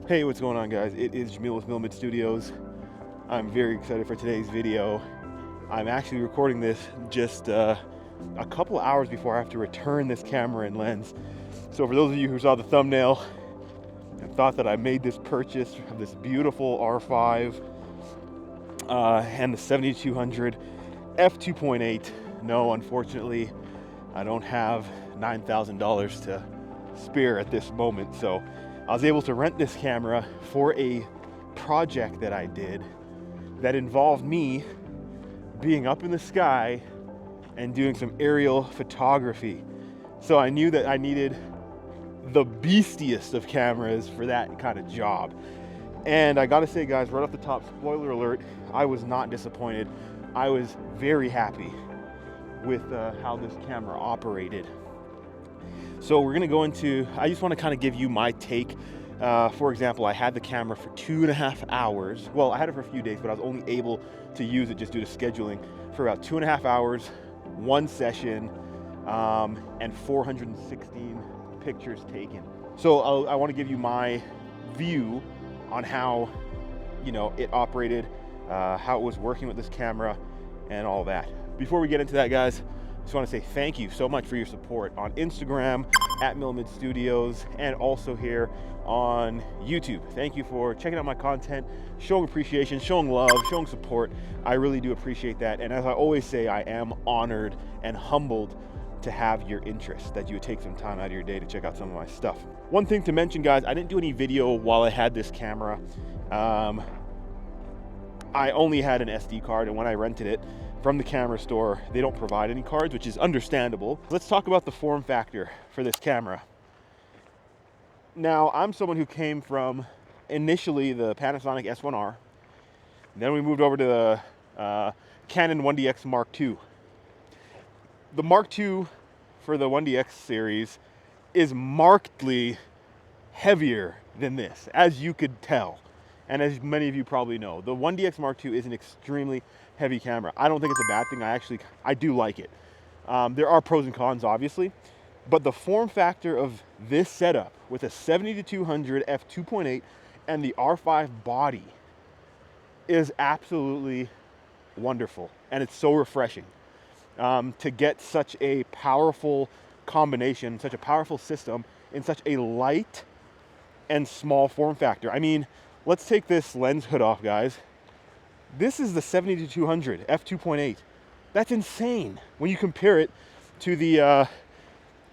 Hey, what's going on, guys? It is Jamil with MILMID Studios. I'm very excited for today's video. I'm actually recording this just a couple hours before I have to return this camera and lens. So for those of you who saw the thumbnail and thought that I made this purchase of this beautiful R5 and the 7200 f2.8, no, unfortunately, I don't have $9,000 to spare at this moment. So I was able to rent this camera for a project that I did that involved me being up in the sky and doing some aerial photography. So I knew that I needed the beastiest of cameras for that kind of job. And I gotta say, guys, right off the top, spoiler alert, I was not disappointed. I was very happy with how this camera operated. So we're gonna go into, I just wanna kind of give you my take. For example, I had the camera for 2.5 hours. Well, I had it for a few days, but I was only able to use it just due to scheduling for about 2.5 hours, one session, and 416 pictures taken. So I wanna give you my view on how, it operated, how it was working with this camera and all that. Before we get into that, guys, just want to say thank you so much for your support on Instagram at MILMID Studios and also here on YouTube. Thank you for checking out my content, showing appreciation, showing love, showing support. I really do appreciate that. And as I always say, I am honored and humbled to have your interest, that you would take some time out of your day to check out some of my stuff. One thing to mention, guys, I didn't do any video while I had this camera. I only had an SD card, and when I rented it from the camera store, they don't provide any cards, which is understandable. Let's talk about the form factor for this camera. Now, I'm someone who came from initially the Panasonic S1R, then we moved over to the Canon 1DX Mark II. The Mark II for the 1DX series is markedly heavier than this, as you could tell. And as many of you probably know, the 1DX Mark II is an extremely heavy camera. I don't think it's a bad thing. I do like it. There are pros and cons, obviously, but the form factor of this setup with a 70-200 f2.8 and the R5 body is absolutely wonderful, and it's so refreshing to get such a powerful combination, such a powerful system in such a light and small form factor. I mean, let's take this lens hood off, guys. This is the 70-200 f2.8. That's insane when you compare it to the EF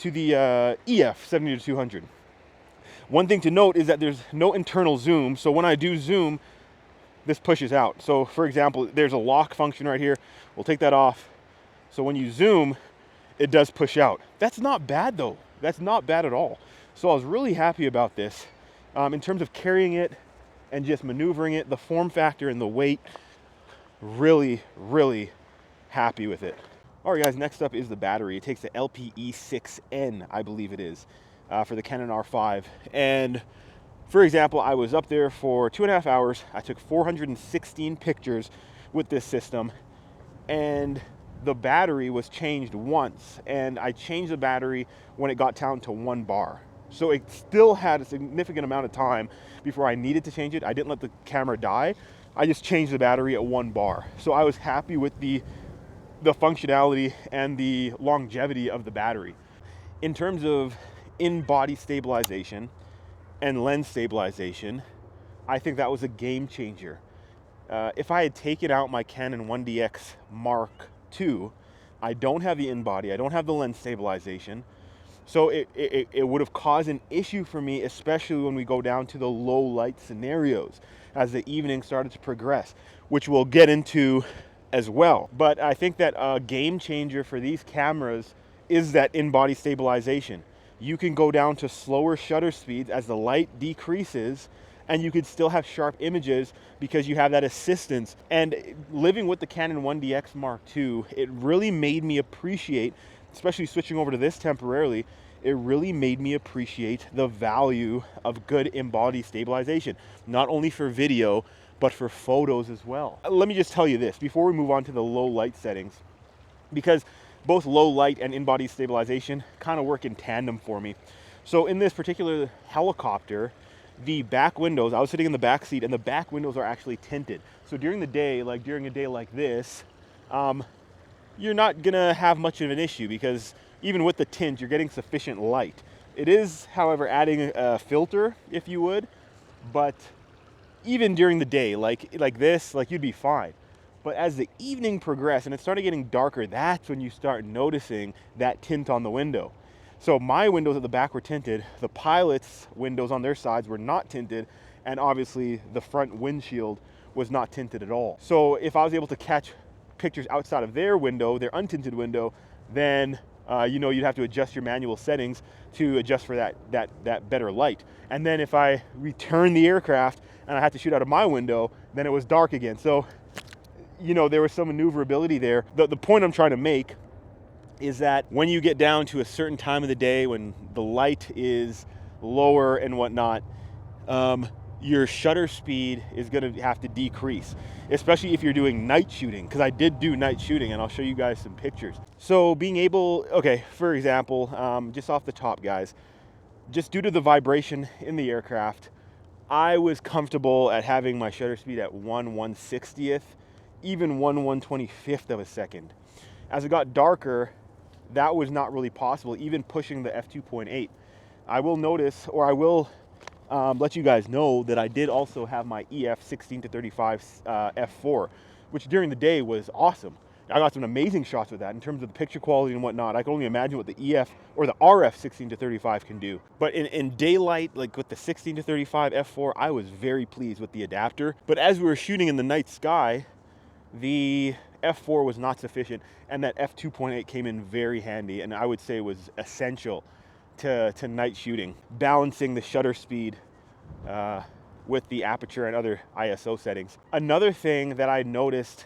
70-200. One thing to note is that there's no internal zoom, so when I do zoom, this pushes out. So for example, there's a lock function right here. We'll take that off. So when you zoom, it does push out. That's not bad though. That's not bad at all. So I was really happy about this. In terms of carrying it and just maneuvering it, the form factor and the weight, really, really happy with it. All right, guys, next up is the battery. It takes the LPE6N, I believe it is, for the Canon R5. And for example, I was up there for 2.5 hours. I took 416 pictures with this system, and the battery was changed once, and I changed the battery when it got down to 1 bar. So it still had a significant amount of time before I needed to change it. I didn't let the camera die. I just changed the battery at 1 bar. So I was happy with the functionality and the longevity of the battery. In terms of in-body stabilization and lens stabilization, I think that was a game changer. If I had taken out my Canon 1DX Mark II, I don't have the in-body, I don't have the lens stabilization. So it would have caused an issue for me, especially when we go down to the low light scenarios as the evening started to progress, which we'll get into as well. But I think that a game changer for these cameras is that in-body stabilization. You can go down to slower shutter speeds as the light decreases, and you could still have sharp images because you have that assistance. And living with the Canon 1DX Mark II, it really made me appreciate, especially switching over to this temporarily, it really made me appreciate the value of good in-body stabilization, not only for video, but for photos as well. Let me just tell you this before we move on to the low light settings, because both low light and in-body stabilization kind of work in tandem for me. So in this particular helicopter, the back windows, I was sitting in the back seat, and the back windows are actually tinted. So during the day, like during a day like this, you're not gonna have much of an issue because even with the tint, you're getting sufficient light. It is, however, adding a filter, if you would, but even during the day, like this, like you'd be fine. But as the evening progressed and it started getting darker, that's when you start noticing that tint on the window. So my windows at the back were tinted, the pilot's windows on their sides were not tinted, and obviously the front windshield was not tinted at all. So if I was able to catch pictures outside of their window, their untinted window, then you know, you'd have to adjust your manual settings to adjust for that better light. And then if I return the aircraft and I had to shoot out of my window, then it was dark again. So, you know, there was some maneuverability there. The point I'm trying to make is that when you get down to a certain time of the day when the light is lower and whatnot, your shutter speed is going to have to decrease, especially if you're doing night shooting, because I did do night shooting and I'll show you guys some pictures. So being able, okay, for example, just off the top, guys, just due to the vibration in the aircraft, I was comfortable at having my shutter speed at 1/160th, even 1/125th of a second. As it got darker, that was not really possible, even pushing the f2.8. I will notice, or I will let you guys know that I did also have my EF 16-35 f4, which during the day was awesome. I got some amazing shots with that in terms of the picture quality and whatnot. I can only imagine what the EF or the RF 16-35 can do. But in daylight, like with the 16-35 f4, I was very pleased with the adapter. But as we were shooting in the night sky, the f4 was not sufficient, and that f2.8 came in very handy, and I would say was essential to night shooting, balancing the shutter speed with the aperture and other ISO settings. Another thing that I noticed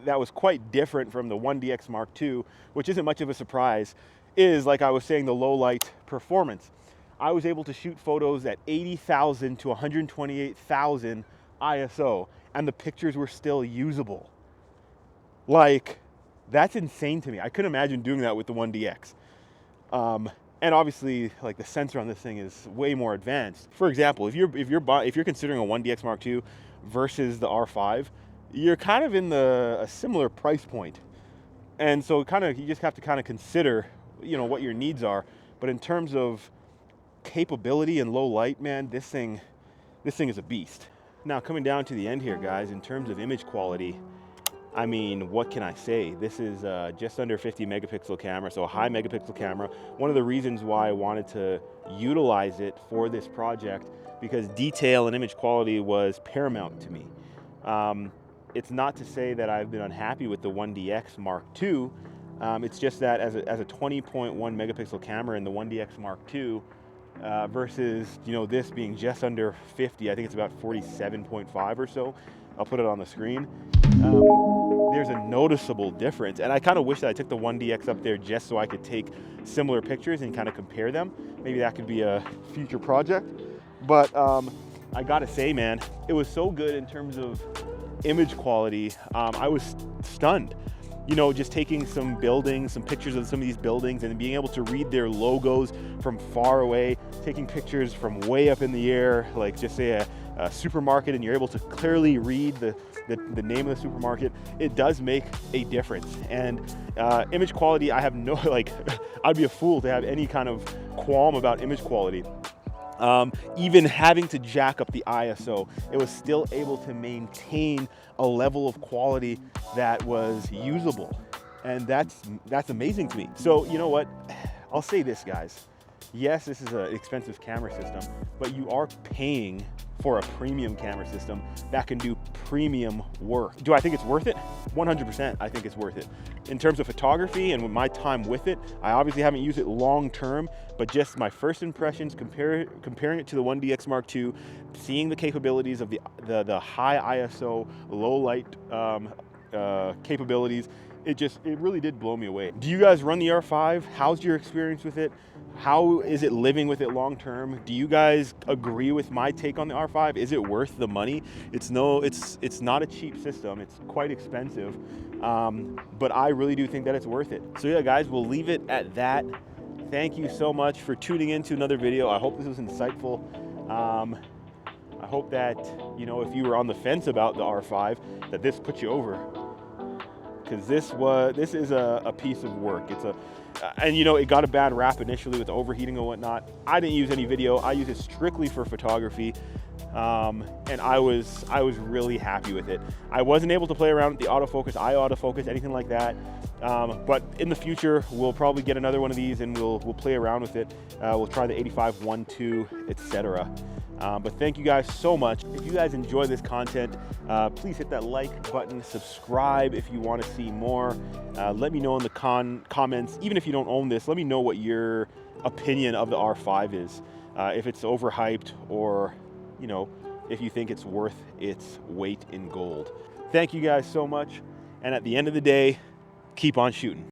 that was quite different from the 1DX Mark II, which isn't much of a surprise, is, like I was saying, the low light performance. I was able to shoot photos at 80,000 to 128,000 ISO, and the pictures were still usable. Like, that's insane to me. I couldn't imagine doing that with the 1DX. And obviously, like, the sensor on this thing is way more advanced. For example, if you're considering a 1DX Mark II versus the R5, you're kind of in a similar price point. And so you just have to kind of consider, you know, what your needs are. But in terms of capability and low light, man, this thing is a beast. Now, coming down to the end here, guys, in terms of image quality, I mean, what can I say? This is just under 50 megapixel camera, so a high megapixel camera. One of the reasons why I wanted to utilize it for this project, because detail and image quality was paramount to me. It's not to say that I've been unhappy with the 1DX Mark II. It's just that as a 20.1 megapixel camera in the 1DX Mark II versus, you know, this being just under 50, I think it's about 47.5 or so. I'll put it on the screen. There's a noticeable difference, and I kind of wish that I took the 1DX up there just so I could take similar pictures and kind of compare them. Maybe that could be a future project. But I gotta say, man, it was so good in terms of image quality. I was stunned. You know, just taking some buildings, some pictures of some of these buildings and being able to read their logos from far away, taking pictures from way up in the air, like just say a supermarket, and you're able to clearly read the name of the supermarket. It does make a difference. And image quality, I have no, like, I'd be a fool to have any kind of qualm about image quality. Even having to jack up the ISO, it was still able to maintain a level of quality that was usable. And that's amazing to me. So, you know what? I'll say this, guys. Yes, this is an expensive camera system, but you are paying for a premium camera system that can do premium work. Do I think it's worth it? 100%, I think it's worth it. In terms of photography and with my time with it, I obviously haven't used it long term, but just my first impressions, comparing it to the 1DX Mark II, seeing the capabilities of the high ISO, low light capabilities, it really did blow me away. Do you guys run the R5? How's your experience with it? How is it living with it long term? Do you guys agree with my take on the R5? Is it worth the money? It's not a cheap system. It's quite expensive, but I really do think that it's worth it. So yeah, guys, we'll leave it at that. Thank you so much for tuning in to another video. I hope this was insightful. I hope that, you know, if you were on the fence about the R5, that this puts you over, because this is a piece of work. It's a and you know, it got a bad rap initially with overheating and whatnot. I didn't use any video. I use it strictly for photography, and I was really happy with it. I wasn't able to play around with the autofocus, eye autofocus, anything like that. But in the future, we'll probably get another one of these and we'll play around with it. We'll try the 85-1.2, etc. But thank you guys so much. If you guys enjoy this content, please hit that like button, subscribe if you want to see more. Let me know in the comments, even if you don't own this, let me know what your opinion of the R5 is. If it's overhyped, or, you know, if you think it's worth its weight in gold. Thank you guys so much. And at the end of the day, keep on shooting.